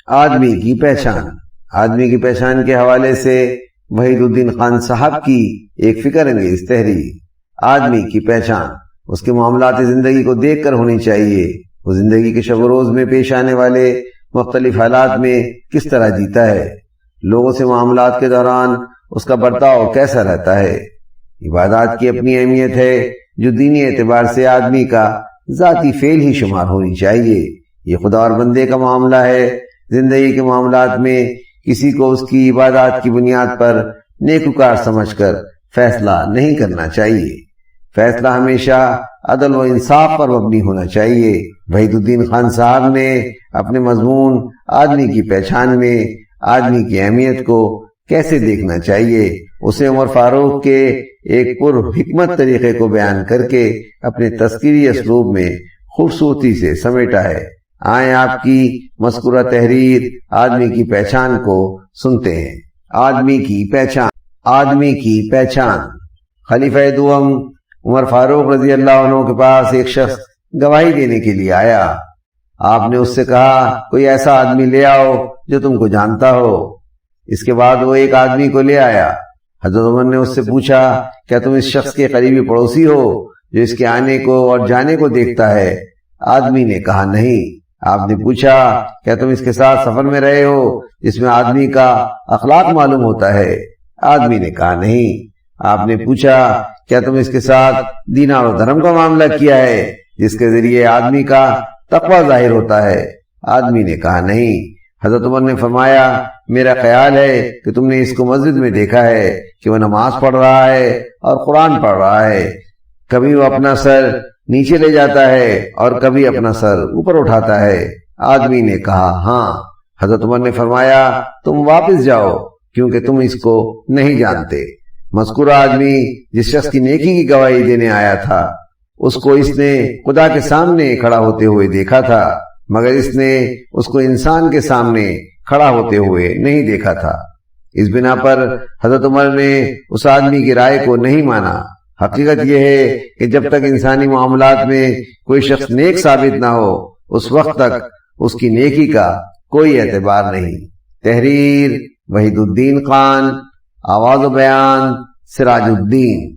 آدمی کی پہچان۔ آدمی کی پہچان کے حوالے سے وحید الدین خان صاحب کی ایک فکر انگیز تحریر۔ آدمی کی پہچان اس کے معاملات زندگی کو دیکھ کر ہونی چاہیے۔ وہ زندگی کے شب و روز میں پیش آنے والے مختلف حالات میں کس طرح جیتا ہے، لوگوں سے معاملات کے دوران اس کا برتاؤ کیسا رہتا ہے۔ عبادات کی اپنی اہمیت ہے جو دینی اعتبار سے آدمی کا ذاتی فعل ہی شمار ہونی چاہیے۔ یہ خدا اور بندے کا معاملہ ہے۔ زندگی کے معاملات میں کسی کو اس کی عبادات کی بنیاد پر نیکوکار سمجھ کر فیصلہ نہیں کرنا چاہیے۔ فیصلہ ہمیشہ عدل و انصاف پر مبنی ہونا چاہیے۔ وحید الدین خان صاحب نے اپنے مضمون آدمی کی پہچان میں آدمی کی اہمیت کو کیسے دیکھنا چاہیے اسے عمر فاروق کے ایک پر حکمت طریقے کو بیان کر کے اپنے تذکیری اسلوب میں خوبصورتی سے سمیٹا ہے۔ آئیں آپ کی مذکورہ تحریر آدمی کی پہچان کو سنتے ہیں۔ آدمی کی پہچان۔ آدمی کی پہچان۔ خلیفہ دوم عمر فاروق رضی اللہ عنہ کے پاس ایک شخص گواہی دینے کے لیے آیا۔ آپ نے اس سے کہا کوئی ایسا آدمی لے آؤ جو تم کو جانتا ہو۔ اس کے بعد وہ ایک آدمی کو لے آیا۔ حضرت عمر نے اس سے پوچھا کیا تم اس شخص کے قریبی پڑوسی ہو جو اس کے آنے کو اور جانے کو دیکھتا ہے؟ آدمی نے کہا نہیں۔ آپ نے پوچھا کیا تم اس کے ساتھ سفر میں رہے ہو جس میں آدمی کا اخلاق معلوم ہوتا ہے؟ آدمی نے کہا نہیں۔ آپ نے پوچھا کیا تم اس کے ساتھ دین اور دھرم کا معاملہ کیا ہے جس کے ذریعے آدمی کا تقوی ظاہر ہوتا ہے؟ آدمی نے کہا نہیں۔ حضرت عمر نے فرمایا میرا خیال ہے کہ تم نے اس کو مسجد میں دیکھا ہے کہ وہ نماز پڑھ رہا ہے اور قرآن پڑھ رہا ہے۔ کبھی وہ اپنا سر نیچے لے جاتا ہے اور کبھی اپنا سر اوپر اٹھاتا ہے۔ آدمی نے کہا ہاں۔ حضرت عمر نے فرمایا تم واپس جاؤ کیونکہ تم اس کو نہیں جانتے۔ مذکورہ آدمی جس شخص کی نیکی کی گواہی دینے آیا تھا اس کو اس نے خدا کے سامنے کھڑا ہوتے ہوئے دیکھا تھا، مگر اس نے اس کو انسان کے سامنے کھڑا ہوتے ہوئے نہیں دیکھا تھا۔ اس بنا پر حضرت عمر نے اس آدمی کی رائے کو نہیں مانا۔ حقیقت یہ ہے کہ جب تک انسانی معاملات میں کوئی شخص نیک ثابت نہ ہو اس وقت تک اس کی نیکی کا کوئی اعتبار نہیں۔ تحریر وحید الدین خان، آواز و بیان سراج الدین۔